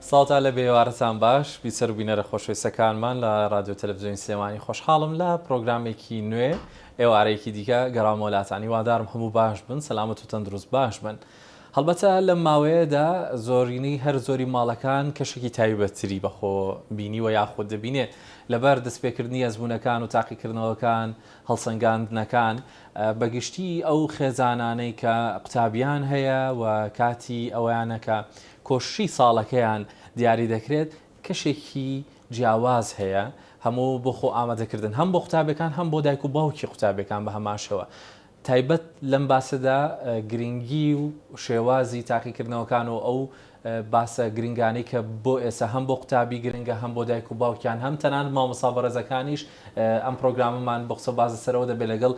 ساڵتا لە بێوارەتان باش بیسەر بینەرە خۆشەویستەکانمان لە رادیۆ تەلەڤیزیۆنی سلێمانی خۆشحاڵم لە پرۆگرامێکی نوێ ئێوارەیەکی دیکە گەڕام وڵاتانی وادارم هەموو باش بن سەلامەت و تەندروست باش بن. هەڵبەتە لەم ماوەیەدا زۆرینەی هەر زۆری ماڵەکان کەشێکی تایبەتری بەخۆ بینی و یاخود دەبینێت لەبەر دەستپێکردنی ئەزمونەکان و تاقیکردنەوەکان هەڵسەنگاندنەکان بەگشتی ئەو خێزانانەی کە قوتابیان هەیە و کاتی ئەویانەکە کۆشی ساڵەکەیان دیاری دەکرێت کەشێکی جیاواز هەیە هەموو بۆ خۆ ئامادەکردن هەم بۆ قوتابەکان هەم بۆ دایک و باوکی قوتابەکان بە هەماشەوە. تایبەت لەم باسەدا گرنگی و شێوازی تاقیکردنەوەکان و ئەو باسە گرنگانی کە بۆ ئێستا هەم بۆ قوتابی گرنگە هەم بۆ دایک و باوکیان هەم تەنان مامۆستا بەڕێزەکانیش ئەم پرۆگرامەمان بە قسە بازە سەرەوە دەبێت لەگەڵ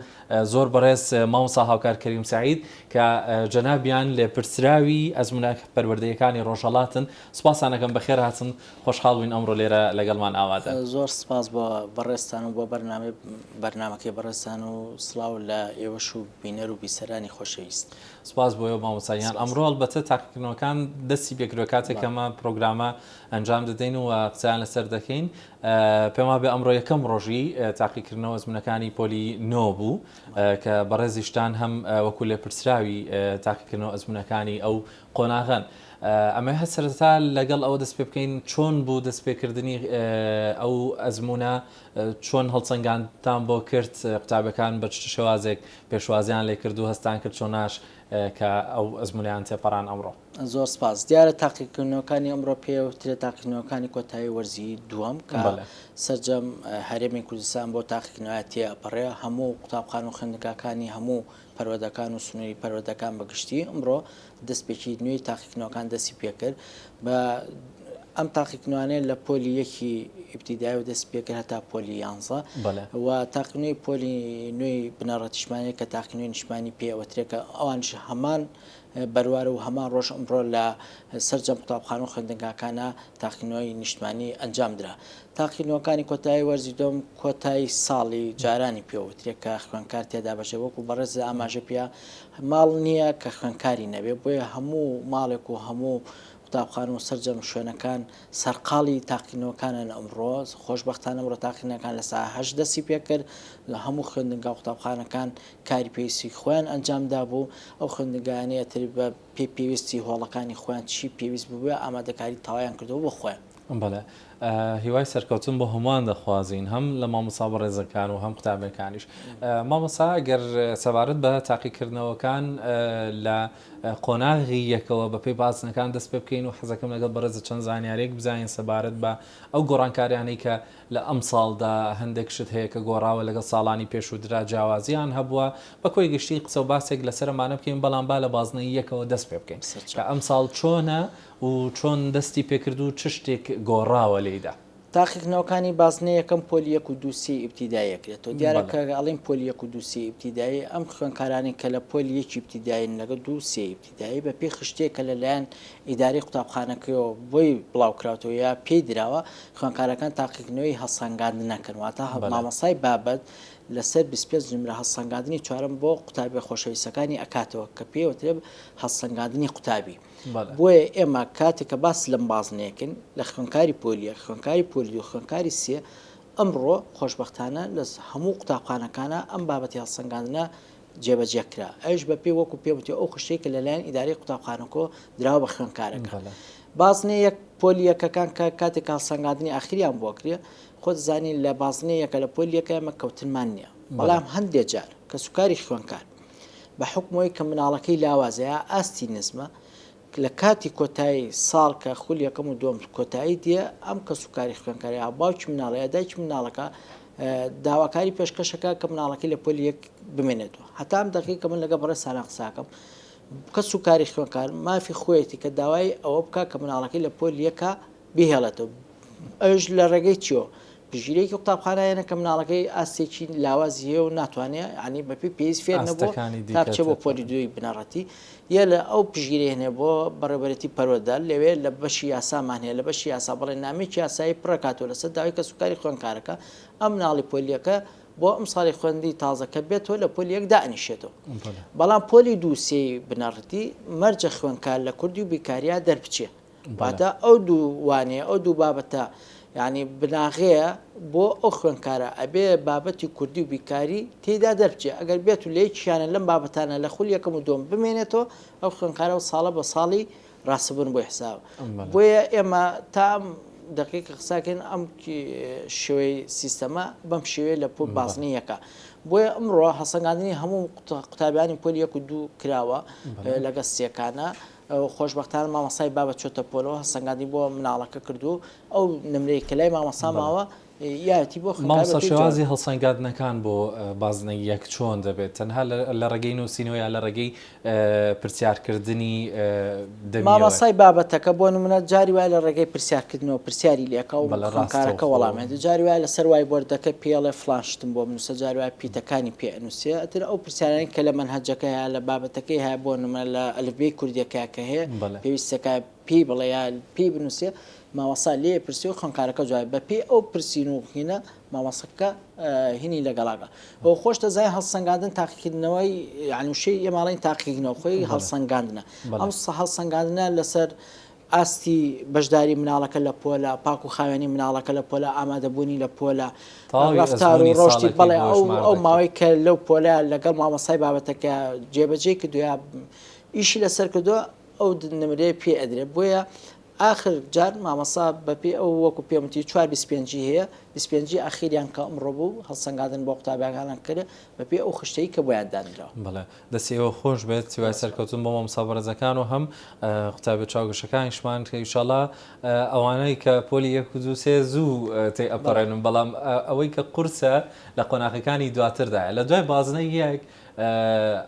زۆر بەڕێز مامۆستا هاوکار کەریم سعید کە جەنابیان لێ پرسراوی ئەزمونە پەروەردەیەکانی ڕۆژهەڵاتن. سوپاسانەکەم بەخێر هاتن خۆشحاڵ بووین ئەمڕۆ لێرە لەگەڵمان ئاواتە. زۆر سپاس بۆ بەڕێستان و بۆ بەرنامەکەی بەڕێستان و سڵاو لە ئێوەش و بینەر و بیسەرانی خۆشەویست. سپاس بۆ ئێوە مامۆستایان. ئەمڕۆ ئەلبەتە تاقیکردنەوەکان دەستی پێکردووە کاتێک ئەمە پرۆگرامە ئەنجام دەدەین و قسەیان لەسەر دەکەین. پێما بێ ئەمڕۆ یەکەم ڕۆژی تاقیکردنەوە ئەزمونەکانی پۆلی نۆ بوو کە بەڕێزیشتان هەم وەکو لێ پرسراوی تاقیکردنەوە ئەزمونەکانی ئەو قۆناغن. ئەمە هە سەرەتا لەگەڵ ئەوە دەست پێ بکەین چۆن بوو دەستپێکردنی ئەو ئەزمونە چۆن هەڵسەنگاندان بۆ کرد قوتابەکان بە شێوازێک پێشوازیان لێ کرد و هەستان کرد چۆناش کە ئەو ئەزمونیان تێپەڕان ئەمڕۆ. زۆر سپاس. دیارە تاقیکردنەوەکانی ئەمڕۆ پێوترێت تاقیکردنەوەکانی کۆتایی وەرزی دووەم کە سەرجەم هەرێمی کوردستان بۆ تاقیکردنەوەی تێپەڕێ هەموو قوتابخان و خوێندنگاکانی هەموو پەروەردەکان و سنووری پەروەردەکان بەگشتی ئەمڕۆ دەستپێکی نوێی تاقیکردنەوەکان دەستی پێکرد بە ئەم تاقیکردنەوەیە لە پۆلی یەکی ئیبتیدایی و دەست پێکرد هەتا پۆلی 11 و تاقیکردنەوەی پۆلی نوێی بنەڕەتیشمانی کە تاقیکردنەوەی نیشتمانی پێوەترێکە ئەوانش هەمان بەروارە و هەمان ڕۆژ ئەمڕۆ لە سەرجەم قوتابخان و خوێندنگاکانە تاقیکردنەوەی نیشتمانی ئەنجام درا. تاقیکردنەوەکانی کۆتایی وەرزی دۆم کۆتایی ساڵی جارانی پێوەترێک کە خوێندکار تێدا بەشێ وەکو بەڕێز ئاماژە پێ ماڵ نییە کە خوێندکاری نەبێ بۆیە هەموو ماڵێک و هەموو قوتابخان و سەرجەم شوێنەکان سەرقاڵی تاقیکردنەوەکانن ئەمڕۆ خۆشبەختانە ئەمڕۆ تاقیکردنەکان لە ساعت 8 دەستی پێکرد لە هەموو خوێندنگا و قوتابخانەکان کاری پێویستی خۆیان ئەنجامدا بوو. ئەو خوێندنگانەیە تر بە پێویستی هۆڵەکانی خۆیان چی پێویست بووە ئامادەکاری تەواویان کردەوە بۆ خۆیان. بەڵێ هیوای سەرکەوتن بۆ هەمووان دەخوازین هەم لە مامۆستا بەڕێزەکان و هەم قوتابەکانیش. مامۆستا گەر سەبارەت بە تاقیکردنەوەکان لە قۆناغی یەکەوە بە پێی بازنەکان دەست پێ بکەین و حەزەکەم لەگەڵ بەڕێزە چەند زانیارێک بزانین سەبارەت بە ئەو گۆڕانکاریانەی کە لە ئەم ساڵدا هەندێک شت هەیە کە گۆڕاوە لەگەڵ ساڵانی پێشووترا جیاوازیان هەبووە بە کۆی گشتی قسە و باسێک لەسەرمانە بکەین بەڵام با لە بازنەی یەکەوە دەست پێ بکەین کە ئەم ساڵ چۆنە و چۆن دەستی پێکرد و چ شتێک گۆڕاوە لێیدا. تاقیکردنەوەکانی بازنەی یەکەم پۆلی 1 و 2 ئیبتیدایەکرێتەوە دیارە کە ئەڵین پۆلی 1 و 2 ئیبتیدایی ئەم خوێندکارانی کە لە پۆلی 1 ئیبتیدایین لەگە 2 ئیبتیدایی بە پێی خشتێک کە لەلایەن ئیداری قوتابخانەکەیەوە بۆی بڵاوکراوەوە یا پێی درراوە خوێندکارەکان تاقیکردنەوەی هەڵسەنگاندن نەکردواتە مامەسای بابەت لەسەر 25 نمرە هەڵسەنگاندنی چوارم بۆ قوتابی خۆشەویستەکانی ئەکاتەوە کە پێوەترێ هەڵسەنگاندنی قوتابی. بۆیە ئێمە کاتێک کە باس لەم بازنەیەکن لە خوێندکاری پۆلیە خوێندکاری پۆلی و خوێندکاری سێ ئەمڕۆ خۆشبەختانە لە هەموو قوتابخانەکانە ئەم بابەتی هەڵسەنگاندنە جێبەجێکرا ئەوش بە پێی وەکو پێوتێ ئەو خشتێکە لەلایەن ئیداری قوتابخانەکە دراوە بە خوێندکارەکە. بازنەیە یەک پۆلی یەکەکان کە کاتێک هەڵسەنگاندنی ئاخریان بۆ کرێ خۆت زانین لە بازنەیەکە لە پۆلی یەکە ئەمە کەوتنمان نییە بەڵام هەندێک جار کە سوکاری خوێندکار بە حکمەوەی کە مناڵەکەی لاوازەیە ئاستی نزمە لە کاتی کۆتایی ساڵ کە خولی یەکەم و دوم کۆتایی دیە ئەم کە سوکاری خوێندکاری باوکی مناڵەیە دایکی مناڵەکە داواکاری پێشکەشەکە کە مناڵەکەی لە پۆلی یەک بمێنێتەوە هەتا ئەم دەقیقە من لەگە بەڕێز سانە قساکەم کە سوکاری خوێندکار مافی خۆیەتی کە داوای ئەوە بکە کە مناڵەکەی لە پۆلی یەکە بهێڵێتەوە ئەوش لە ڕێگەی چیۆ پژگیرێکی قوتابخانایەنە کە مناڵەکەی ئاستێکی لاوازی هەیە و ناتوانێت ینی بەپی پێویست فێر نەبوو تا بچێ بۆ پۆلی دوی بنەڕەتی یە لە ئەو پژگیری هەنێ بۆ بەڕێبەرەتی پەروەردە لەوێ لە بەشی یاسامان هەیە لە بەشی یاسا بڵێ نامێکی یاسایی پڕکاتۆ لەسەر داوای کە سوکاری خوێندکارەکە ئەم مناڵی پۆلیەکە بۆ ئەم ساڵی خوێندی تازەکە بێتەوە لە پۆلی یەک دانیشێتەوە بەڵام پۆلی دووسێ بنەڕەتی مەرجە خوێندکار لە کوردی و بیکاریا دەربچێ واتە ئەو دوووانەیە ئەو دوو بابەتە ینی بناغەیە بۆ ئەو خوێنکارە ئەبێ بابەتی کوردی و بیکاری تێدا دەرچێ ئەگەر بێت و لەیەکیانە لەم بابەتانە لە خول یەکەم و دۆم بمێنێتەوە ئەو خوێنکارە و ساڵە بە ساڵی ڕاستەبوون بۆ حساب بۆیە ئێمە تا دقیق قساکەن ئەم شێوەی سیستەمە بەم شێوەیە لە پۆل بازنیەکە بۆیە ئەمڕۆ هەسەنگاندنی هەموو قوتابیانی پۆل 1 و 2 کراوە لەگە سیەکانە خۆشببختان مامەسای بابەت چۆتە پۆلەوە هەسەنگاندی بۆ مناڵەکە کردو ئەو نمرەی کەلای مامەسا ماوە یاتی بۆ مامۆستا شێوازی هەڵسەنگاندنەکان بۆ بازنەی یەک چۆن دەبێت تەنها لە ڕێگەی نووسینەوە یا لە ڕێگەی پرسیارکردنی مامەسای بابەتەکە بۆ نمونە جاری وای لە ڕێگەی پرسیارکردنەوە پرسیاری لێکە و خوێنکارەکە وەڵامێت جاری وای لەسەر وای بۆردەکە پێڵێ فلاشتم بۆ بنووسە جاری وای پیتەکانی پێنووسێ ئەتر ئەو پرسیارانی کە لە منهەجەکە هەیە لە بابەتەکەی هەیە بۆ نمونە لە ئەلفبەی کوردیەکە کە هەیە پێویستەکە پێی بڵێ یا پێی بنووسێ مامەسا لێ پرسی و خوێنکارەکە جوای بە پێی ئەو پرسین و هینە مامەسەکە هینی لەگەڵاگە بۆ خۆش دەزای هەڵسەنگاندن تاقیکردنەوەی عنوشەی ئێماڵین تاقیکردنەوە خۆی هەڵسەنگاندنە ئەم هەڵسەنگاندنە لەسەر ئاستی بەشداری مناڵەکە لە پۆلە پاک و خاوێنی مناڵەکە لە پۆلە ئامادەبوونی لە پۆلە ڕفتار و ڕۆشتی بەڵێ ئەو ماوەی کە لەو پۆلە لەگەڵ مامەسای بابەتەکە جێبەجێ کردویا ئیشی لەسەر کردووە ئەو نمرەیە پێ ئەدرێت بۆیە آخر جار مامەسا بەپێ ئەو وەکو پێمەتی 425 هەیە 25 ئاخیریان کە ئەمڕۆ بوو هەڵسەنگاندن بۆ قوتابیەکانان کرد بەپێ ئەو خشتەی کە بۆیان دانراوە بەڵێ دەستیەوە خۆش بێت سیوای سەرکەوتن بۆ مامۆستا بەڕێزەکان و هەم قوتابی چاوگەشەکانیشمان کە ئینشاڵڵا ئەوانەی کە پۆلی 1 و 2 3 زوو تێ ئەپەڕێنن بەڵام ئەوەی کە قورسە لە قۆناغەکانی دواتردایە لە دوای بازنەی یەک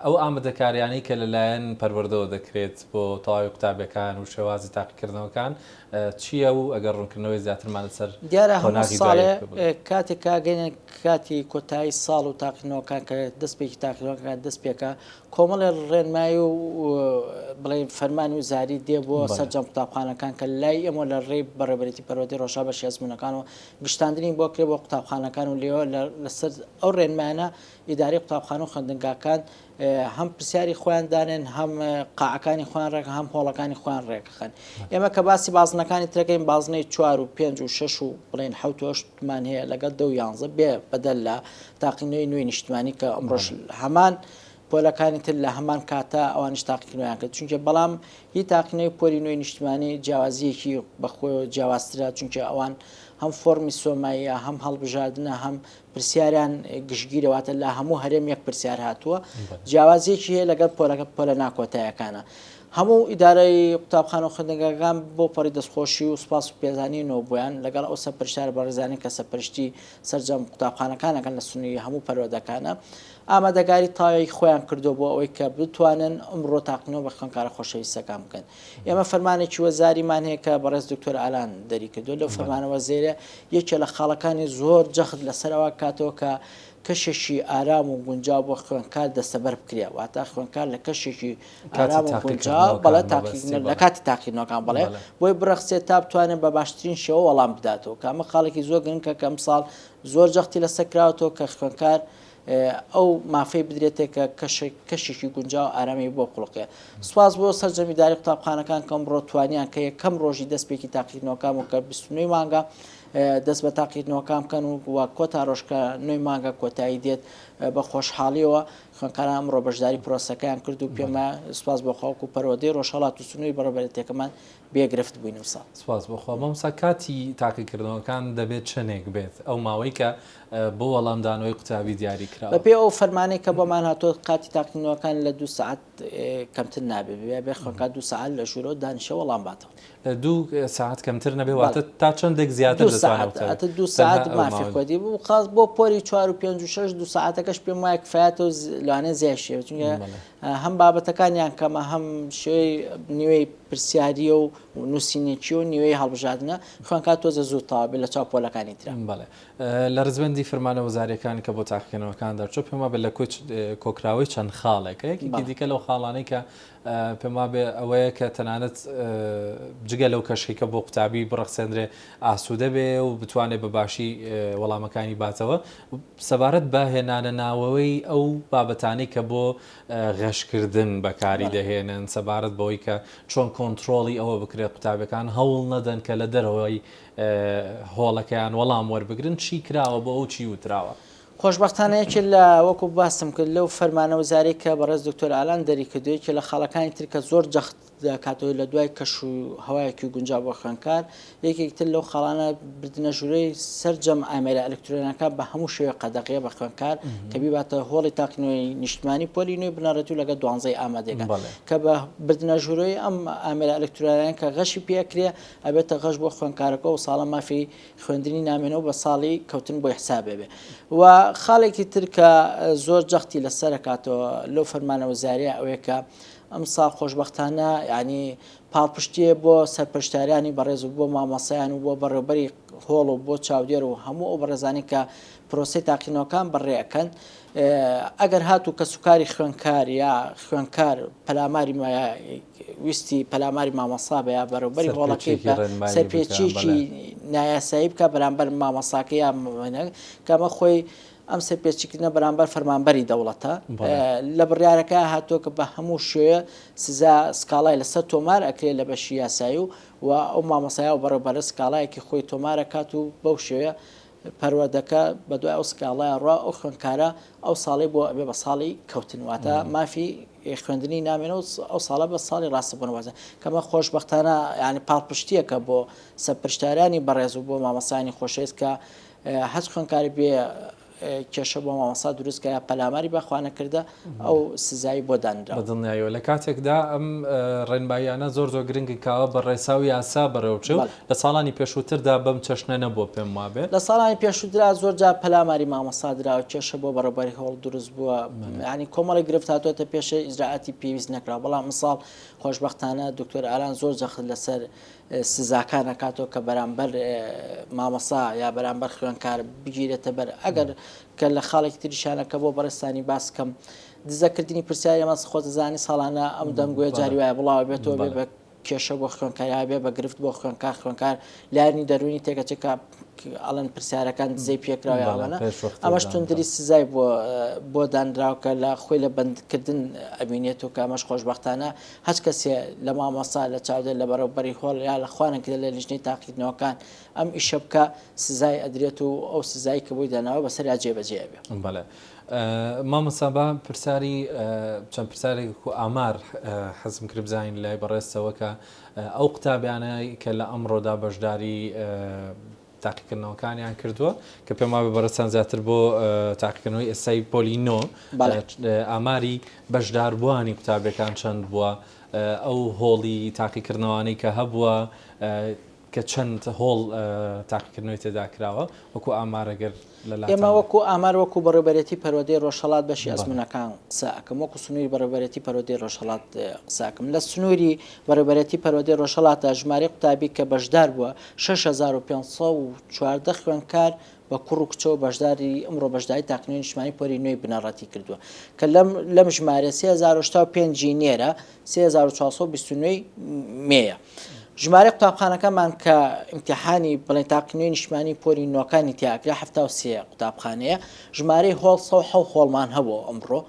ئەو ئامادەکاریانەی کە لەلایەن پەروەردەوە دەکرێت بۆ تەواوی قوتابیەکان و شێوازی تاقیکردنەوەکان چییە و ئەگەر ڕوونکردنەوەی زیاترمان لەسەر دیارە هەموو ساڵێ کاتێکا گەنە کاتی کۆتایی ساڵ و تاقیکردنەوەکان کە دەستپێکی تاقیکردنەوەکان دەست پێکە کۆمەڵی ڕێنمایی و بڵێ فەرمانی وزاری دێ بۆ سەرجەم قوتابخانەکان کە لای ئێمە لە ڕێی بەڕێوەبەرێتی پەروەردەی ڕۆژا بەشی ئەزموونەکان و گشتاندنی بۆ کرێ بۆ قوتابخانەکان و لێەوە لەسەر ئەو ڕێنمانە ئیداری قوتابخانە و خوێندنگاکان هەم پرسیاری خۆیان دانێن هەم قاعەکانی خۆیان ڕێک هەم هۆڵەکانی خۆیان ڕێکخن ئێمە کە باسی بازنەکانی ترەکەین بازنەی 4 و 5 و 6 و بڵێن 7مان هەیە لەگەڵ 10 و 11 بێ بەدەل لە تاقینەوەی نوێی نیشتمانی کە ئەمڕۆژ هەمان پۆلەکانی تر لە هەمان کاتە ئەوانش تاقیکردنیان کرد چونکە بەڵام هی تاقینەوەی پۆلی نوێی نیشتمانی جیاوازیەکی بەخۆی جیاوازترا چونکە ئەوان هەم فۆرمی سۆماییە هەم هەڵبژاردنە هەم پرسیاریان گشتگیرەواتە لە هەموو هەرێم یەک پرسیار هاتووە جیاوازیەکی هەیە لەگەڵ پۆلە ناکۆتایەکانە هەموو ئیدارەی قوتابخانە و خوێندنگاکان بۆ پەڕی دەستخۆشی و سوپاس و پێزانینەوە بۆیان لەگەڵ ئەو سەرپەرشتار بەڕێزانانی کە سەرپەرشتی سەرجەم قوتابخانەکانەکەن لە سنووری هەموو پەروەردەکانە ئامادەگاری تاوی خۆیان کردو بۆ ئەوەی کە بتوانن ئەمڕۆ تاقینەوە بە خوێنکارە خۆشەویستەکان بکەن ئێمە فەرمانێکی وەزاریمان هەیە کە بەڕێز دکتۆر ئالان دەری کردو لەو فەرمانەوە زێرە یەکێ لە خاڵەکانی زۆر جەخت لەسەرەوە کاتەوە کە کەشێکی ئارام و گونجاو بۆ خوێنکار دەستەبەر بکرێ واتە خوێنکار لە کەشێکی ئارام و گونجاو بەڵێ لە کاتی تاقیکردنەوەکان بڵێ بۆی بڕەخسێت تا بتوانێت بە باشترین شێوە وەڵام بداتەوە کە ئەمە خاڵێکی زۆر گرنگکە کە ئەمساڵ زۆر جەختی لەسەر کراوەتەوە کە خوێنکار ئەو مافەی بدرێتێک کە کەشێکی گونجاو ئارامی بۆ قوڵقێ سواز بۆ سەرجەمیداری قوتابخانەکان کەم ڕۆتوانیان کە یەکەم ڕۆژی دەستپێکی تاقیکردنەوەکان و کە 29 مانگە دەست بە تاقیکردنەوەکان بکەن و کۆتا ڕۆژکە 9 مانگە کۆتایی دێت بە خۆشحاڵیەوە خوێنکاران ئەمڕۆ بەشداری پرۆسەکەیان کرد و پێمە سواز بۆ خەڵک و پەروەردەی ڕۆژهەڵات و سنووری بەڕێوەبەرێتیەکەمان بێگرفت بووین وسا سواز بۆخوا مامۆستا کاتی تاقیکردنەوەکان دەبێت چنێک بێت ئەو ماوەی کە بۆ وەڵامدانەوەی قوتابی دیاری کراوە بەپێ ئەو فەرمانەی کە بۆمان هاتۆ کاتی تاقیکردنەوەکان لە 2 ساعت کەمتر نابێت بێ خوێنکار 2 ساعت لە ژوورەوە دانیشە وەڵام باتەوە 2 ساعت کەمتر نەبێ واتە تا چەندێک زیاتر 2 ساعت مافی خۆدی بوو خاص بۆ پۆلی 4 و 5 و 6 2 ساعتەکەش پێم وایە کفایەتەوە لەوانەیە زیاشێ چونکە هەم بابەتەکانیان کەمە هەم شوێی نیوەی پرسیاریە و نووسینێکی و نیوەی هەڵبژاردنە خوێنکار تۆزە زوو تاوا بێت لە چاو پۆلەکانی ترە بەڵێ لە ڕزبەندی فەرمانە وەزاریەکانی کە بۆ تاقیکردنەوەکان دەرچۆ پێما بێت لە کۆکراوەی چەند خاڵێک یەکی دیکە لەو خاڵانەی کە پێم وابێ ئەوەیە کە تەنانەت جگە لەو کەشێکە بۆ قوتابی بڕەخسێنرێ ئاسوودە بێ و بتوانێت بە باشی وەڵامەکانی باتەوە سەبارەت بە هێنانە ناوەوەی ئەو بابەتانەی کە بۆ غەشکردن بەکاری دەهێنن سەبارەت بەوەی کە چۆن کۆنتترۆڵی ئەوە بکرێت قوتابەکان هەوڵ نەدەن کە لە دەرەوەی هۆڵەکەیان وەڵام وەربگرن چی کراوە بۆ ئەو چی وتراوە. خۆشببختانەیەکی لە وەکو باسم کرد لەو فەرمانە وزاری کە بەڕێز دکتۆر ئالان دەری کردووی کە لە خاڵەکانی ترکە زۆر جەخت دەکاتەوە لە دوای کەش و هەوایەکی گونجاو بۆ خوێندکار یەکێکتر لەو خاڵانە بردنە ژوورەی سەررجەم ئامێرە ئەلکترۆنەکە بە هەموو شوێ قەدەقیە بە خوێندکار کە بیباتە هۆڵی تاقینەوەی نیشتمانی پۆلی نوێی بنەڕێت و لەگە 12 ئامادەگە کە بە بردنە ژوورەی ئەم ئامێرە ئەلکترۆنیان کە غەشی پێکرێ ئەبێتە غەش بۆ خوێندکارەکە و ساڵە مافی خوێندنی نامێنەوە بە ساڵی کەوتن بۆ حسابێ بێ و خاڵێکی تر کە زۆر جەختی لەسەر کاتەوە لەو فەرمانە وزاریە ئەوەیە کە ئەم ساڵ خۆشببختانە ینی پاڵپشتیە بۆ سەرپەرشتاریانی بەڕێز و بۆ مامەسایان و بۆ بەڕێبەری هۆڵ و بۆ چاودێر و هەموو ئەو بەڕێزانی کە پرۆسی تاقینەوەکان بەڕێەکەن ئەگەر هاتوو کە سوکاری خوێندکار یا خوێندکار پەلاماری ویستی پەلاماری مامەسا بە یا بەڕێبەری هۆڵەکەی سەرپێچێکی نایاسایی بکە بەرامبەر مامەساکە یا کەمە خۆی ئەم سەرپێچکردنە بەرامبەر فەرمانبەری دەوڵەتە لە بڕیارەکە هاتووە کە بە هەموو شوێ سزا سکاڵای لەسەر تۆمار ئەکرێت لە بەشی یاسایی و ئەو مامەسایە و بەڕێبەرە سکاڵایەکی خۆی تۆمارەکات و بەو شوێ پەروەردەکە بە دوای ئەو سکاڵایە ڕوا ئەو خوێندکارە ئەو ساڵی بۆ ئەبێ بە ساڵی کەوتنواتە مافی خوێندنی نامێنە و ئەو ساڵە بە ساڵی ڕاستەبوونەوەزە کەمە خۆشببختانە ینی پاڵپشتیەکە بۆ سەرپەرشتاریانی بەڕێز و بۆ مامەسانی خۆشەویست کە هەست خوێندکاری بێ کێشە بۆ مامەسا دروستکە یا پەلاماری بەخواانە کردە ئەو سزایی بۆ دانرا بەدڵنیایەوە لە کاتێکدا ئەم ڕێنبایانە زۆر زۆر گرنگی کاوە بە ڕێسا و یاسا بەڕێوچە لە ساڵانی پێشووتردا بەم چەشنە نەبووە پێم وابێت لە ساڵانی پێشووترا زۆر جار پەلاماری مامەسا درراوە کێشە بۆ بەڕێبەری هەوڵ دروست بووە ینی کۆمەڵی گرفت هاتوۆتە پێشە ئیزراعاتی پێویست نەکرا بەڵام مثال خۆشببختانە دکتۆر ئالان زۆر جەخت لەسەر سزاکان نکاتەوە کە بەرامبەر مامەسا یا بەرامبەر خوێندکار بگیرێتە بەر ئەگەر کە لە خاڵێکی تریشانەکە بۆ بەڕستانی باسکەم دزەکردنی پرسیاری ئەمە خۆتەزانی ساڵانە ئەم دەنگوێ جاری وایە بڵاو بێتەوە بێ بە کێشە بۆ خوێندکار بێ بە گرفت بۆ خوێندکار لارنی دەرونی تێکەچێکە ئەڵەن پرسیارەکان دزەی پێکراویانە ئەمەش توندری سزای بۆ دانراوکە لە خۆی لە بەندکردن ئەبینێت و کامەش خۆشببختانە هەچ کەسێ لە مامەسا لە چاودێت لە بەرەوبەری هۆڵ یا لە خوانێکدا لە لیژنەی تاقیکردنەوەکان ئەم ئیشە بکە سزای ئەدرێت و ئەو سزایی کە بۆی داناوە بەسەر جێبەجێ بێ. بەڵێ مامەسابا پرسیاری چەند پرسیارێک و ئامار حەزم کرد بزانین لای بەڕێستەوە کە ئەو قوتابیانەی کە لە ئەمڕۆدا بەشداری تاقیکردنەوەکانیان کردووە کە پێم وابێ بەڕستان زیاتر بۆ تاقیکردنەوەی ئێستای پۆلینۆ ئاماری بەشداربووانی قوتابەکان چەند بووە ئەو هۆڵی تاقیکردنەوەی کە هەبووە کە چەند هۆڵ تاقیکردنەوەی تێدا کراوە وەکو ئامارەگەر ئێمە وەکو ئامار وەکو بەڕێبەرێتی پەرۆدەی ڕۆژهەڵات بەشی ئەزمونەکان قسەکەم وەکو سنووری بەڕێبەرێتی پەرۆدەی ڕۆژهەڵات قساکەم لە سنووری بەڕێبەرێتی پەرۆدەی ڕۆژهەڵاتە ژمارە قوتابی کە بەشدار بووە 6514 خوێندکار بە کوڕ و کچەوە بەشداری ئەمڕۆ بەشداری تاقینەوەی نیشتمانی پۆلی نوێی بنەڕەتی کردووە کە لەم ژمارە 3085 نێرە 3429 مێیە. ژمارە قوتابخانەکەمان کە ئیمتیحانی بڵێن تاقینەوەی نیشتمانی پۆلی نوۆکانی تیاکرا 73 قوتابخانەیە ژمارەی هۆڵ 100 هۆڵمان هەبوو ئەمڕۆ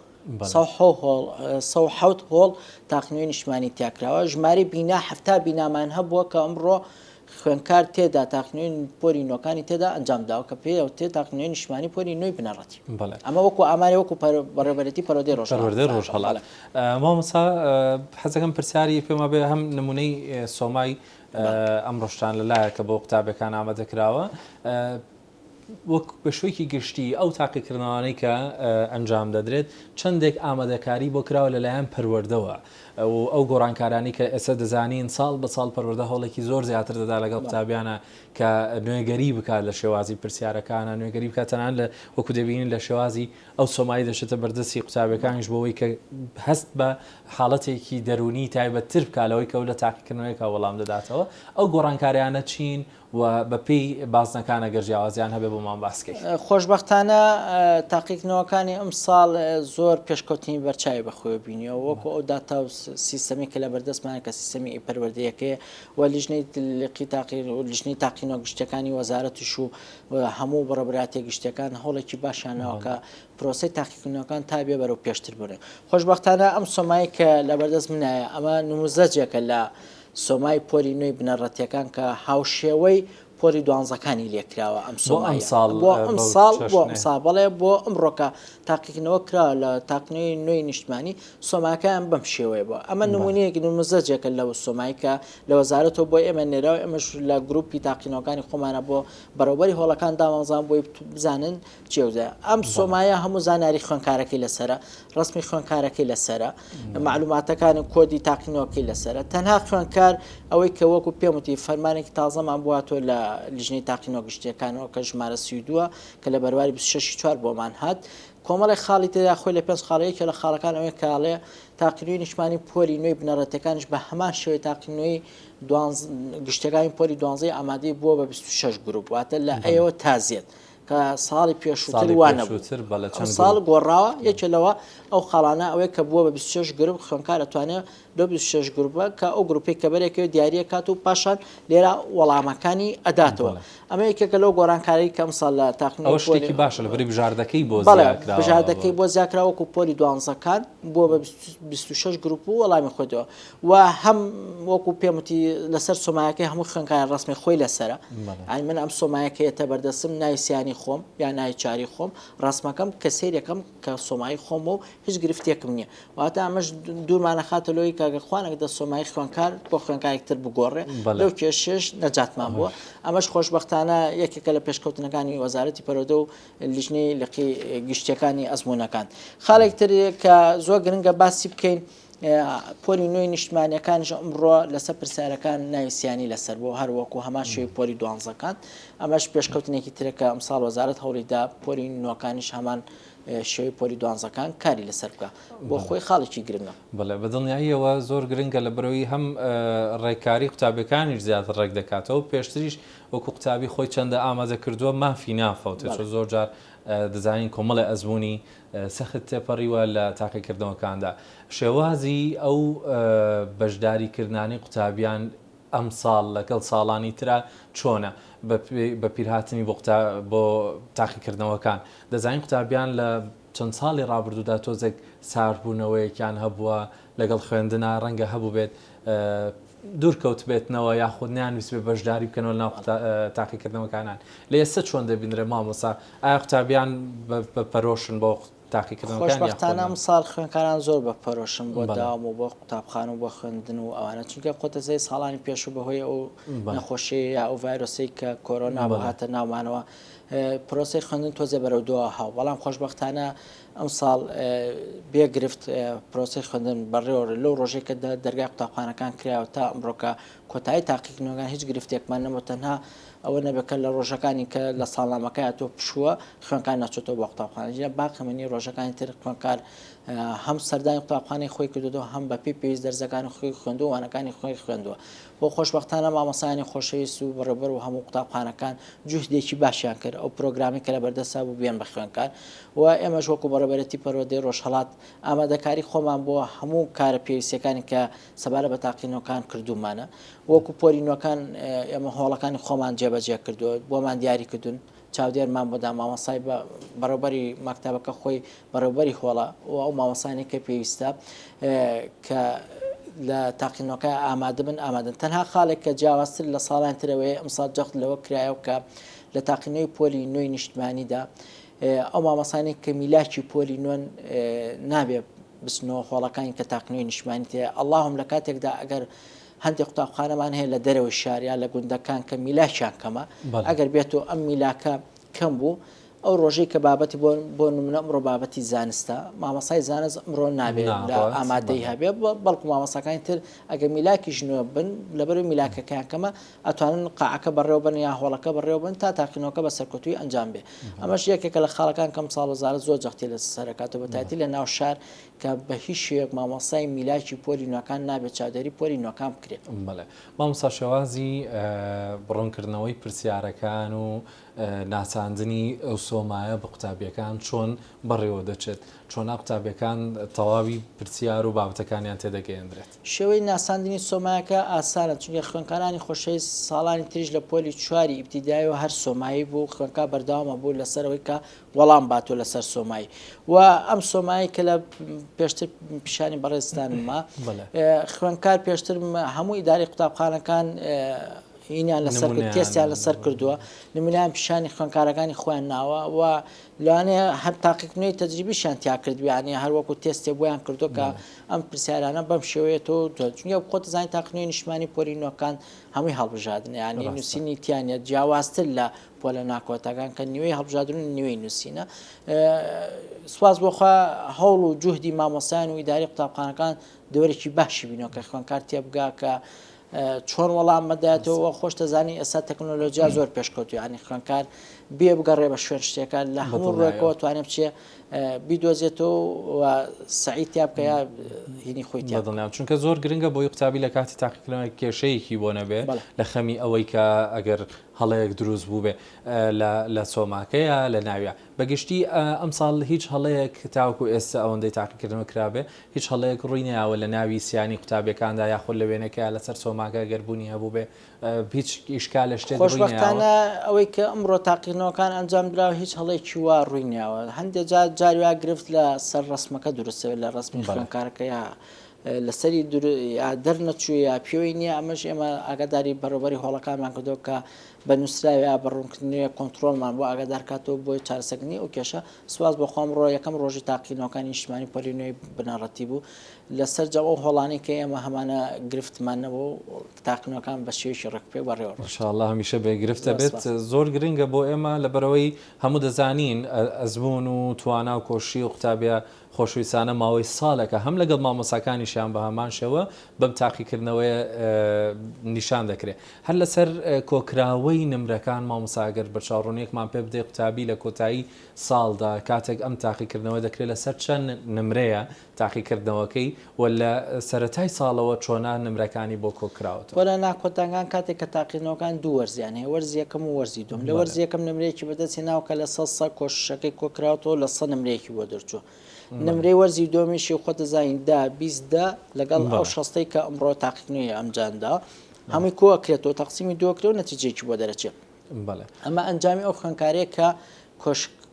100 هۆڵ تاقینەوەی نیشتمانی تیاکراوە ژمارە بینا 70 بینامان هەبووە کە ئەمڕۆ خوێندکار تێدا تاقینەوەی پۆلی نوۆکانی تێدا ئەنجامداوە کە پێ تێ تاقینەوەی نیشتمانی پۆلی نوێی بنەڕەتی ئەمە وەکو ئاماری وەکو بەڕێبەرێتی پەرۆدەی ڕۆژهەڵات مامەسا حەزەکەم پرسیاری پێما بێ هەم نمونەی سۆمای ئەم ڕۆژتان لەلایە کە بۆ قوتابەکان ئامادەکراوە وەک بە شوێکی گشتی ئەو تاقیکردنەوەی کە ئەنجام دەدرێت چەندێک ئامادەکاری بۆ کراوە لەلایەن پەروەردەوە ئەو گۆڕانکارانی کە ئێستا دەزانین ساڵ بە ساڵ پەروەردە هەوڵێکی زۆر زیاتر دەدا لەگەڵ قوتابیانە کە نوێگەری بکات لە شێوازی پرسیارەکانە نوێگەری بکات تەنان لە وەکو دەبینین لە شێوازی ئەو سۆمایی دەشێتە بەردەستی قوتابەکانیش بۆەوەی کە هەست بە حاڵەتێکی دەرونی تایبەتتر بکالەوەی کە و لە تاقیکردنەوەیکە وەڵام دەداتەوە ئەو گۆڕانکاریانە چین و بەپی بازنەکانە گەرجیاوازیان هەبێ بۆمان باسکەی. خۆشببختانە تاقیکردنەوەکانی ئەم ساڵ زۆر پێشکەوتنی بەرچاوی بەخۆی بینیەوە وەکو ئەو داتا و سیستەمی کە لە بەردەستمان کە سیستەمی پەروەردەیەکەیە و لیژنەی لیژنەی تاقینەوە گشتەکانی وەزارەتیش و هەموو بەڕێبراتی گشتەکان هەوڵێکی باشانەوە کە پرۆسی تاقیکردنەوەکان تا بێ بەرەو پێشتر بڕێ. خۆشببختانە ئەم سۆمایی کە لە بەردەست منایە ئەمە نموزەجێکە لە سۆمای پۆلی نوێی بنەڕەتیەکان کە هاوشێوەی پۆلی دوانزەکانی لێکراوە ئەم سۆمای بۆ ئەم ساڵ بەڵێ بۆ ئەمڕۆکە تاقیکردنەوە کرا لە تاقنەوەی نوێی نیشتمانی سۆماکەیان بەم شێوەیە بووە. ئەمە نمونەیەکی نموزەجێکە لەو سۆمایی کە لە وەزارەتەوە بۆ ئێمە نێراوە ئێمەش لە گروپی تاقینەوەکانی خۆمانە بۆ بەڕێوەبەری هۆڵەکان دامەزان بۆی بزانن چێوزە. ئەم سۆمایە هەموو زانیاری خوێنکارەکەی لەسرە، ڕسمی خوێنکارەکەی لەسرە، معلوماتەکانی کۆدی تاقینەوەکەی لەسرە. تەنها خوێنکار ئەوەی کە وەکو پێم وتی فەرمانێکی تازەمان بواتۆ لە لیژنەی تاقینەوە گشتیەکانەوە کە ژمارە 32 کە لە بەرواری 26 بۆمان هات کۆمەڵی خاڵی تێدا خۆی لە 5 خاڵەیەکە لە خاڵەکان ئەوەی کاڵێ تاقینەوەی نیشتمانی پۆلی نوێی بنەڕەتەکانش بە هەمان شێوەی تاقینەوەی گشتەکانی پۆلی دوانزەی ئامادەی بووە بە 26 گروپ واتە لە ئەوە تازێت کە ساڵی پێشووتر وانە ساڵ گۆڕاوە یەکێ لەوە ئەو خاڵانە ئەوەیە کە بووە بە 26 گروپ خوێنکار دەتوانێت لە 26 گروپە کە ئەو گروپی کە بەرێکەوە دیاریە کات و پاشان لێرە وەڵامەکانی ئەداتەوە. ئەمە یەکێکە لەو گۆڕانکاری کەم ساڵ لە تاقینەوە شتێکی باشە لە بەری بژاردەکەی بۆ بژاردەکەی بۆ زیاکراوەکو پۆلی دوانزەکان بووە بە 26 گروپ و وەڵامی خۆیەوە و هەم وەکو پێموتی لەسەر سۆمایەکەی هەموو خوێنکاران ڕسمی خۆی لەسرە. ئەی من ئەم سۆمایەکەیەتە بەردەسم ناویسیانی خۆم یا ناویچاری خۆم ڕسمەکەم کە سیرەکەم کە سۆمایی خۆم و هیچ گرفتێکم نییە واتە ئەمەش دوورمانە خاتە لۆی کاگەخوانێک دە سۆمایی خوێنکار بۆ خوێنکارێکتر بگۆڕێ لەو کێشێش نەجاتمان بووە. ئەمەش خۆشببختانە یەکێکە لە پێشکەوتنەکانی وەزارەتی پەروەردە و لیژنەی لقی گشتیەکانی ئەزموونەکان. خاڵێکتر کە زۆر گرنگە باسی بکەین پۆلی نوێی نیشتمانیەکانش ئەمڕۆ لەسەر پرسیارەکان ناویسیانی لەسەر بۆ هەروەکو هەمان شێوی پۆلی دوانزەکان ئەمەش پێشکەوتنێکی ترەکە ئەمساڵ وەزارەت هەوڵیدا پۆلی نوۆکانیش هەمان شێوی پۆلی دوانزەکان کاری لەسەر بکە بۆ خۆی خاڵێکی گرنگە. بەڵێ بەدڵنیاییەوە زۆر گرنگە لە بەرەوەی هەم ڕێکاری قوتابەکانیش زیاتر ڕێک دەکاتەوە پێشتریش وەکو قوتابی خۆی چەندە ئامادە کردووە مافی نافەوتێت زۆر جار دەزانین کۆمەڵی ئەزمموی سەخت تێپەڕیوە لە تاقیکردنەوەکاندا شێوازی ئەو بەشداریکردانی قوتابیان ئەم ساڵ لەگەڵ ساڵانی ترا چۆنە بە پیرهاتنی بۆ تاقیکردنەوەکان دەزانین قوتابیان لە چەند ساڵی ڕابردوودا تۆزێک ساربوونەوەیەکیان هەبووە لەگەڵ خوێندنا ڕەنگە هەبوو بێت دوورکەوت بێتنەوە یاخود نیانویست بێ بەشداری بکەنەوە ناو تاقیکردنەوەکانان لە ئێستا چۆن دەبینرێ مامۆستا ئایا قوتابیان بە پەرۆشن بۆ خۆشببختانە ئەم ساڵ خوێنکاران زۆر بە پەرۆشن بۆ داوام و بۆ قوتابخان و بۆ خوێندن و ئەوانە چونکە خۆتەزای ساڵانی پێشوو بەهۆی ئەو نەخۆشی یا ئەو ڤایرۆسی کە کۆرۆنا بۆ هاتە ناومانەوە پرۆسی خوێندن تۆزێ بەرەو دۆ هاو بەڵام خۆشببختانە ئەم ساڵ بێگرفت پرۆسی خوێندن بەڕێوە لەو ڕۆژێک کە دەرگای قوتابخانەکان کراوە تا ئەمڕۆکە کۆتایی تاقیکردنەوەکان هیچ گرفتێکمان نەبوو تەنها ئەوە نەبێکە لە ڕۆژەکانی کە لە ساڵنامەکەی تۆ پشووە خوێنکار ناچێتەوە بۆ قوتابخانە باقیمەنی ڕۆژەکانی تر خوێنکار هەم سەردانی قوتابخانەی خۆی کردوەوە هەم بە پێویست دەرزەکانی خۆی خوێندووە وانەکانی خۆی خوێندووە بۆ خۆشببختانە مامۆسانی خۆشەویست و بەڕێوەبەر و هەموو قوتابخانەکان جوهدێکی باشیان کرد ئەو پرۆگرامی کە لە بەردەسا بوو بێن بە خوێنکار و ئێمەش وەکو بەڕێوەبەرەتی پەروەردەی ڕۆژهەڵات ئامادەکاری خۆمان بۆ هەموو کارە پێویستیەکانی کە سەبارە بە تاقینەوەکان کردومانە وەکو پۆلینەوەکان ئێمە هۆڵەکانی خۆمان جێبەجێ کردووە بۆمان دیاری کردوون چاودێرمان بۆدا مامۆسای بەڕێوەبەری مەکتەبەکە خۆی بەڕێوەبەری هۆڵە و ئەو مامۆسانی کە پێویستە کە لە تاقینەوەکە ئامادە بن ئامادەن تەنها خاڵێک کە جیاوازتر لە ساڵان ترەوەی ئەمساڵ جەخت لەوە کرایەوە کە لە تاقینەوەی پۆلی نوێی نیشتمانیدا ئەو مامۆسانی کە میلاکی پۆلی نوێن نابێ بچنەوە هۆڵەکانی کە تاقینەوەی نیشتمانی تێ ئەڵڵاهم لە کاتێکدا ئەگەر هەندێک قوتابخانەمان هەیە لە دەرەوەی شاریا لە گوندەکان کە میلاکیان کەمە ئەگەر بێت و ئەم میلاکە کەم بوو ئەو ڕۆژەی کە بابەتی بۆ نمونە ئەمڕۆ بابەتی زانستە مامەسای زانست ئەمڕۆ نابێت لە ئامادەی هەبێ بەڵکو مامەساکانی تر ئەگە میلاکی ژنوە بن لەبەر میلاکەکان کەمە ئەتوانن قاعەکە بەڕێوە بن یا هۆڵەکە بەڕێوە بن تا تاقینەوەکە بە سەرکەوتوی ئەنجام بێ ئەمەش یەکێکە لە خاڵەکان کەم ساڵ زار زۆر جەختی لە سەرکاتەوە بەتایبەتی لە ناو شار کە بە هیچ شێوەیەک مامۆستای میلاکی پۆلی نوێەکان نابێت چاودێری پۆلی نوێەکان بکرێت. بەڵێ مامۆستا شێوازی بڕۆنکردنەوەی پرسیارەکان و ناساندنی ئەو سۆمایە بە قوتابیەکان چۆن بەڕێوە دەچێت چۆن قوتابیەکان تەواوی پرسیار و بابەتەکانیان تێدەگەیەندرێت. شێوەی ناساندنی سۆمایەکە ئاسانە چونکە خوێندکارانی خۆشەویست ساڵانی تریش لە پۆلی چواری ئیبتیدایەوە هەر سۆمایی بوو خوێندکار بەردەوامە بوو لەسەرەوەی کە وەڵام باتوە لەسەر سۆمایی و ئەم سۆمایی کە لە پێشتر پیشانی بەڕێزستانما خوێندکار پێشتر هەموو ئیداری قوتابخانەکان هینیان لەسەر تێستیان لەسەر کردووە نمونیان پیشانی خوێندکارەکانی خۆیان ناوە و لەوانەیە هەر تاقیکردنەوەی تەجریبیشیان تیا کردویانی هەر وەکو تێستێ بۆیان کردو کە ئەم پرسیارانە بەم شێوەیەتەوە چونکە خۆت زانانی تاقینەوەی نیشتمانی پۆلی نوێەکان هەمووی هەڵبژاردن یانی نووسینی تیانە جیاوازتر لە پۆلە ناکۆتەکان کە نیوەی هەڵبژاردن و نیوەی نووسینە. سواز بۆخوا هەوڵ و جوهدی مامۆستایان و ئیداری قوتابخانەکان دەوەرێکی باشی بینەوە کە خوێندکار تێبگا کە چۆن وەڵام مەداتەوە خۆش دەزانی ئێستا تەکنۆلۆژیا زۆر پێشکەوتوی ینی خوێندکار بێ بگەڕێ بە شوێن شتێکان لە هەموو ڕێکەوە توانێت بچێ بیدۆزێتەوە و سعی تیا بکە هینی خۆی دڵنیام چونکە زۆر گرنگە بۆی قوتابی لە کاتی تاقیکردنەوەی کێشەیەکی بۆ نەبێ لە خەمی ئەوەی کە ئەگەر هەڵەیەک دروست بوو بێ لە سۆماکەیە لە ناویە بەگشتی ئەم ساڵ هیچ هەڵەیەک تاوکو ئێستا ئەوەندەی تاقیکردنەوە کرابێ هیچ هەڵەیەک ڕووی ناوە لە ناوی سیانی قوتابیەکاندا یاخود لە وێنەکە لەسەر سۆماکە گەربوونی هەبوو بێ هیچ ئیشکال لە شتێک خۆشبەختانە ئەوەی کە ئەمڕۆ تاقیکردنەوەکان ئەنجام درراوە هیچ هەڵەیەکی وا ڕووی ناوە هەندێک جارویا گرفت لە سەر ڕسمەکە دروستەوە لە ڕسمی خوێندکارەکە یا لەسەری دەرنەچوو یا پێوەی نییە ئەمەش ئێمە ئاگاداری بەڕێوەبەری هۆڵەکانمان کردەوە کە بە نووسراوی بەڕوونکردنیە کۆنتترۆلمان بۆ ئاگادارکاتەوە بۆی چارەسەرکردنی ئەو کێشە سواز بۆ خۆم ڕۆ یەکەم ڕۆژی تاقیکردنەوەکانی نیشتمانی پۆلی نوێی بنەڕەتی بوو لەسەر جەم ئەو هۆڵانەی کە ئێمە هەمانە گرفتمانەوە و تاقیکردنەوەکان بە شێوەیەکی ڕێکپێ بەڕێوە ئینشاءالله هەمیشە بێگرفتە بێت زۆر گرنگە بۆ ئێمە لەبەرەوەی هەموو دەزانین ئەزمون و توانا و کۆشی و قوتابیە خۆشویستانە ماوەی ساڵەکە هەم لەگەڵ مامۆساکانیشیان بە هەمان شێوە بەم تاقیکردنەوەی نیشان دەکرێت هەر لەسەر کۆکراوەی نمرەکان مامۆساگەر بەچاوڕوونیەکمان پێ بدەی قوتابی لە کۆتایی ساڵدا کاتێک ئەم تاقیکردنەوە دەکرێت لەسەر چەند نمرەیە تاقیکردنەوەکەی و لە سەرەتای ساڵەوە چۆنا نمرەکانی بۆ کۆکراوەوە لە ناکۆتەکان کاتێک کە تاقیکردنەوەکان دوو وەرزیان هەیە وەرزی یەکەم و وەرزی دوم لە وەرزی یەکەم نمرەیەکی بەدەستی ناوکە لە 100 کۆشەکەی کۆکراوەوە لە 100 نمرەیەکی بۆ دەرچووە نمرەی وەرزی دۆمیشی خۆ دەزانیندا 20 لەگەڵ ئەو شەستەی کە ئەمڕۆ تاقیکردنەوەی ئەمجاندا هەمووی کۆکرێتەوە تەقسیمی دۆکرێت و نەتیجەیەکی بۆ دەرەچێت ئەمە ئەنجامی ئەو خوێندکارەیە کە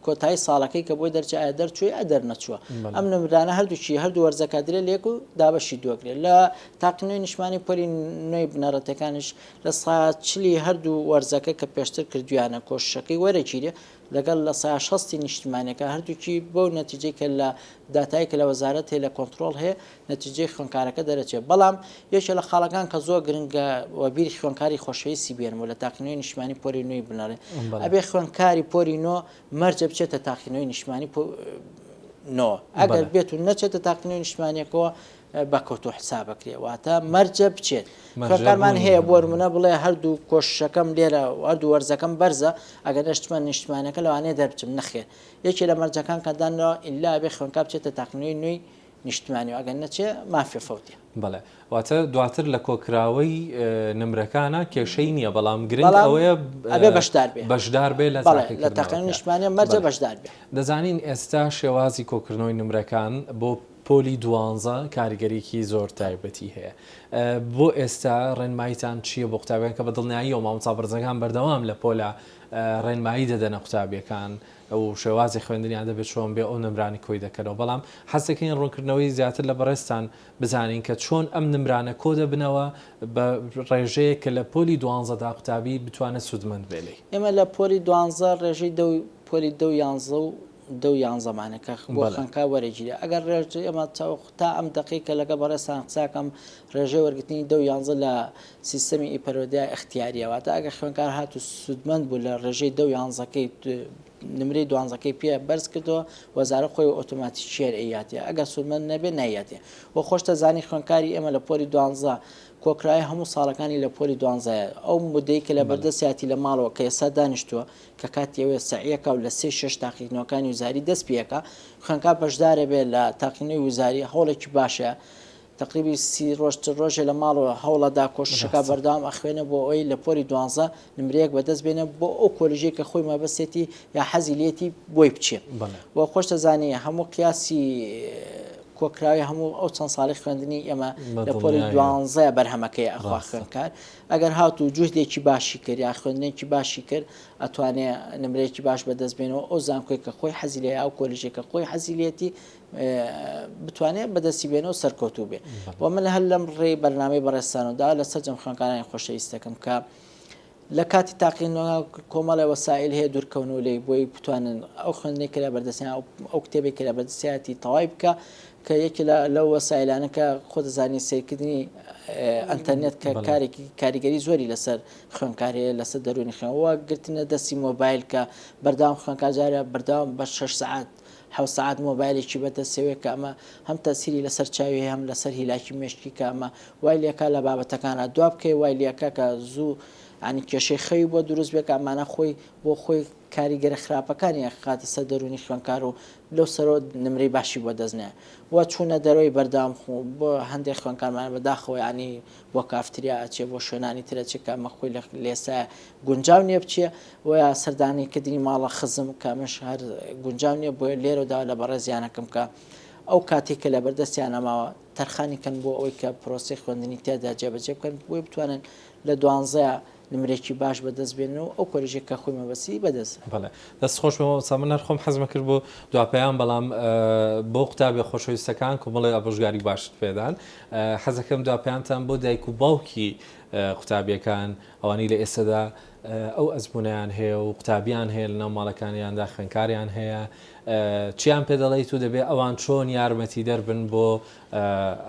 کۆتایی ساڵەکەی کە بۆی دەرچێت ئایا دەرچووی ئە دەرنەچووە ئەم نمرانە هەردووچی هەردوو وەرزەکە درێت لێک و دابەشی دۆکرێت لە تاقیکردنەوەی نیشتمانی پۆلی نوێی بنەڕەتەکانش لە ساچلی هەردوو وەرزەکە کە پێشتر کردویانە کۆشەکەی وەرەگیرێ لەگەڵ لە 16 نیشتمانەکە هەردووکی بۆ نەتیجەی کە لە داتایی کە لە وەزارەت هەیە لە کۆنتترۆل هەیە نەتیجەی خوێندکارەکە دەرەچێت بەڵام یەکێ لە خاڵەکان کە زۆر گرنگە وەبیری خوێندکاری خۆشەویستی بێنەوە لە تاقیکردنەوەی نیشتمانی پۆلی نوێی بنەڕێ ئەبێ خوێندکاری پۆلی نۆ مەرجە بچێتە تاقیکردنەوەی نیشتمانی نۆ ئەگەر بێت و نەچێتە تاقیکردنەوەی نیشتمانیەکەوە بەکەوتۆ حسابەکرێ واتە مەرجە بچێت خوێندکارمان هەیە بۆ نمونە بڵێ هەردوو کۆشەکەم لێرە هەردوو وەرزەکەم بەرزە ئەگەر نەشتمە نیشتمانەکە لەوانەیە دەربچم نەخێر یەکێ لە مەرجەکان کەدانەوە ئیلا بێ خوێندکار بچێتە تاقیکردنەوەی نوێی نیشتمانی و ئەگەر نەچێ مافێ فەوتێ بەڵێ واتە دواتر لە کۆکراوەی نمرەکانە کێشەی نییە بەڵام گرنگ ئەوەیە ئەبێ بەشدار بێ لە تاقیکردنەوەی نیشتمانیە مەرجە بەشدار بێ دەزانین ئێستا شێوازی کۆکردنەوەی نمرەکان بۆ پۆلی 12 کاریگەریکی زۆر تایبەتی هەیە بۆ ئێستا ڕێنماییتان چییە بۆ قوتابیان کە بە دڵنیایی و مامۆستا بەرزەکان بەردەوام لە پۆلە ڕێنمایی دەدەنە قوتابیەکان ئەو شێوازی خوێندنیان دەبێت چۆن بێ ئەو نمرانی کۆی دەکەنەوە بەڵام حەزەکەین ڕوونکردنەوەی زیاتر لە بەڕێستان بزانین کە چۆن ئەم نمرانە کۆ دەبنەوە بە ڕێژەیە کە لە پۆلی 12دا قوتابی بتوانێت سوودمەند بێڵێ ئێمە لە پۆلی 12 ڕێژەی پۆلی 11 و دو یان زمانەکە بۆ خوێندکار وەرەگیرێ ئەگەر ڕێژ ئێمە تا ئەم دقیقە لەگە بەڕێستان قساکەم ڕێژەی وەرگرتنی 11 لە سیستەمی ئیپەرۆدیا اختیاریەوە تا ئەگەر خوێندکار هات و سوودمەند بوو لە ڕێژەی 11ەکەی نمرەی دوانزەکەی پێ بەرز کردەوە وەزارە خۆی ئۆتۆماتیک شێر ئەیاتێ ئەگەر سوودمەند نەبێ نایەتێ بۆ خۆشتە زانی خوێنکاری ئێمە لە پۆلی 12 کۆکرای هەموو ساڵەکانی لە پۆلی 12 ئەو مدەی کە لە بەردەسیاتی لە ماڵەوە کە ئێستا دانیشتووە کە کاتیەوێ سەعیەکە و لە 3-6 تاقیکردنەوەکانی وزاری دەست پێەکە خوێنکار بەشدارە بێت لە تاقیکردنەوەی وزاری هەوڵێکی باشە تقریبی 30 ڕۆژە لە ماڵەوە هەوڵەدا کۆششەکە بەردەوام ئەخوێنە بۆ ئەوی لە پۆلی 12 نمرەیەک بەدەست بێنە بۆ ئەو کۆلژەیە کە خۆی مەبەستێتی یا حەزی لێتی بۆی بچێ بۆ خۆش دەزانێ هەموو قیاسی کۆکراوی هەموو ئەو چەند ساڵی خوێندنی ئێمە لە پۆلی 12 بەرهەمەکەی ئەخوا خوێنکار ئەگەر هاتوو جوهدێکی باشی کرد یا خوێندنێکی باشی کرد ئەتوانێت نمرەیەکی باش بەدەست بێنەوە ئەو زانکۆی کە خۆی حەزی لێ ئەو کۆلژێک کە خۆی حەزی لێتی بتوانێت بەدەستی بێنەوە سەرکەوتوو بێ و من هەر لەم ڕێی بەرنامەی بەڕێستانەوەدا لەسەر جەم خوێنکارانی خۆشەویستەکەم کە لە کاتی تاقیکردنەوە کۆمەڵی وەسایل هەیە دوورکەون و لێی بۆی بتوانن ئەو خوێندنەی کە لە بەردەستیان ئەو کتێبێک کە لە بەردەستیاتی تەواوی بکە کە یەکی لەو وەسایلانە کە خۆ دەزانی سیرکردنی ئەنتەرنێت کە کارێکی کاریگەری زۆری لەسەر خوێنکارەیە لەسەر دەرونی خوێنەوە گرتنە دەستی مۆبایل کە بەردەوام خوێنکار جارە بەردەوام بە 6 ساعت 7 ساعت مۆبایلێکی بەدەستەوێت کە ئەمە هەم تەسیری لەسەر چاوی هەم لەسەر هیلاکی مێشکی کە ئەمە وای لێکا لە بابەتەکانە دوا بکەی وای لێکە کە زوو ینی کێشەی خەوی بۆ دروست بێت کە ئەمانە خۆی بۆ خۆی کاریگەرە خراپەکانی خاتە سەر دەرونی خوێنکار و لەو سەرۆ نمرەی باشی بۆ دەستنێ وە چوونە دەرەوەی بەردام بۆ هەندێک خوێنکارمان بەداخەوە ینی بۆ کافتریا ئەچێ بۆ شوێنانی ترەچێت کە ئەمە خۆی لە لێسا گونجاو نییە بچێ وە سەردانی کردنی ماڵە خزم کامش هەر گونجاو نییە بۆ لێرەدا لە بەڕێزیانەکەم کە ئەو کاتێک کە لە بەردەستیان ئەماوە تەرخانی کەن بۆ ئەوەی کە پرۆسی خوێندنی تێدا جێبەجێ بکەن بۆی بتوانن لە 12 نمرێکی باش بەدەست بێنەوە ئەو کۆلژێک کە خۆی مەبەستی بەدەست دەست خۆشەوە سامنەر خۆم حەزمە کرد بۆ دوپیان بەڵام بۆ قوتابی خۆشەویستەکان کۆمەڵی ئابژگاری باشت پێدان حەزەکەم دوپیانتان بۆ دایک و باوکی قوتابیەکان ئەوانی لە ئێستادا ئەو ئەزمونیان هەیە و قوتابیان هەیە لە ناو ماڵەکانیاندا خوێنکاریان هەیە چیان پێ دەڵێیت و دەبێت ئەوان چۆن یارمەتی دەربن بۆ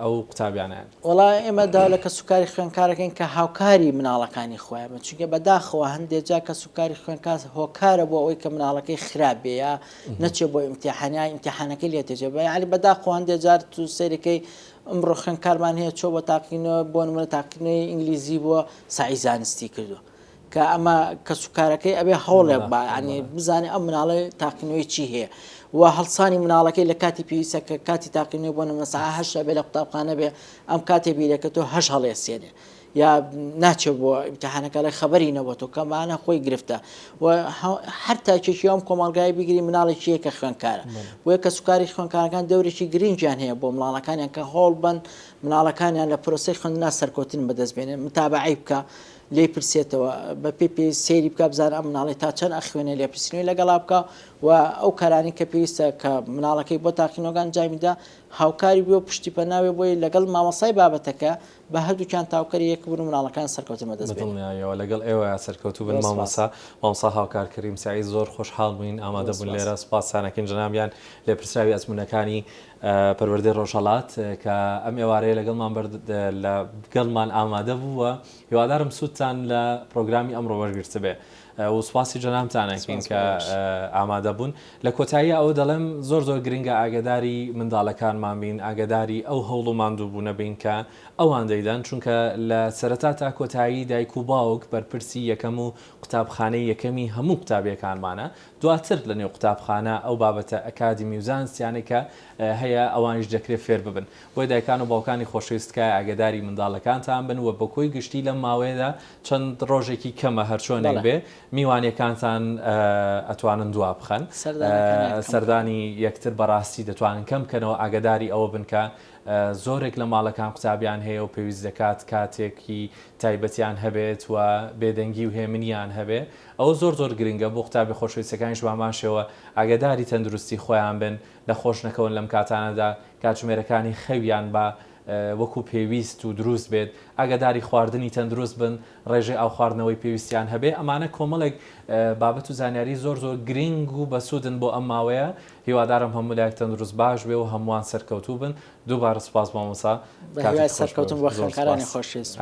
ئەو قوتابیانیان وڵای ئێمەدا لە کە سوکاری خوێنکارەکەین کە هاوکاری مناڵەکانی خۆیان چونکە بەداخەوە هەندێک جا کە سوکاری خوێنکار هۆکارە بۆ ئەوەی کە مناڵەکەی خراپ بێ یا نەچێت بۆ ئیمتیحانەکەی لێ تێجێ علی بەداخەوە هەندێک جار تو سەرەکەی ئەمڕۆ خوێنکارمان هەیە چۆ بۆ تاقیکردنەوە بۆ نمونە تاقیکردنەوەی ئینگلیزی بۆ سعی زانستی کردو کە ئەمە کە سوکارەکەی ئەبێ هەوڵێ ینی بزانێ ئەم مناڵی تاقیکردنەوەی چی هەیە و هەڵسانی مناڵەکەی لە کاتی پێویستە کە کاتی تاقیکردنەوەی بۆ نمونە ساعت 8 بێ لە قوتابخانە بێ ئەم کاتێ بیرەکەتەوە 8 هەڵێسێنێ یا ناچێت بۆ ئیمتیحانەکە لە خەبەری نەبووەوە کەمانە خۆی گرفتە و هەر تاکێکی ئەم کۆمەڵگای بگیری مناڵێکی یەکە خوێنکارە بۆیە کە سوکاری خوێنکارەکان دەورێکی گرنگیان هەیە بۆ مناڵەکانیان کە هەوڵ بن مناڵەکانیان لە پرۆسەی خوێندنا سەرکەوتن بەدەست بێنێن متابعی بکە لێ پرسێتەوە بە پێ سێری بکە بزانە ئەم مناڵی تا چەند ئەخوێنێ لێ پرسیینەوەی لەگەڵا بکە و ئەو کارانی کە پێویستە کە مناڵەکەی بۆ تاقیکردنەوەکان جامیدا هاوکاری بۆ پشتی پەناوێ بۆی لەگەڵ مامەسای بابەتەکە بە هەردووکیان تاوکەری یەک بوون مناڵەکان سەرکەوتن بەدەست بێنەوە لەگەڵ ئێوە سەرکەوتوو بن مامۆسا هاوکارکردیم سعی زۆر خۆشحاڵ بووین ئامادە بوون لێرە سپاسانەکەین جنابیان لێ پرسراوی ئەزمونەکانی پەروەردەی ڕۆژهەڵات کە ئەم ئێوارەیە لەگەڵمان ئامادە بووە هیوادارم سوودتان لە پرۆگرامی ئەمڕۆ وەرگرتە بێ و سوپاسی جەنابتانەکەین کە ئامادە بوون لە کۆتایی ئەوە دەڵێم زۆر گرنگە ئاگداری منداڵەکانمان بین ئاگداری ئەو هەوڵ و ماندووبوونە بین کە ئەوان دەیدەن چونکە لە سەرەتا تا کۆتایی دایک و باوک بەرپرسی یەکەم و قوتابخانەی یەکەمی هەموو قوتابیەکانمانە دواتر لە نێو قوتابخانە ئەو بابەتە ئەکادمی و زانستیانێکە هەیە ئەوانش دەکرێت فێر ببن بۆی دایکان و باوکانی خۆشەویستکە ئاگداری منداڵەکانتان بن و بە کۆی گشتی لەم ماوەیەدا چەند ڕۆژێکی کەمە هەرچۆنێک بێ میوانیەکانتان ئەتوانن دوا بخەن سەردانی یەکتر بەڕاستی دەتوانن کەم بکەنەوە ئاگداری ئەوە بنکە زۆرێک لە ماڵەکان قوتابیان هەیە و پێویست دەکات کاتێکی تایبەتیان هەبێت و بێدەنگی و هێمنیان هەبێ ئەو زۆر گرنگە بۆ قوتابی خۆشەویستەکانیش باماشەوە ئاگداری تەندروستی خۆیان بن لە خۆش نەکەون لەم کاتانەدا کاتژمێرەکانی خەویان بە وەکو پێویست و دروست بێت ئاگداری خواردنی تەندروست بن ڕێژەی ئاو خواردنەوەی پێویستیان هەبێ ئەمانە کۆمەڵێک بابەت و زانیاری زۆر گرنگ و بەسوودن بۆ ئەم ماوەیە هیوادارم هەموو لایەک تەندروست باش بێ و هەمووان سەرکەوتوو بن دووبارە سوپاس مامۆسا سەرکەوتن بۆ خوێنکارانی خۆشەویست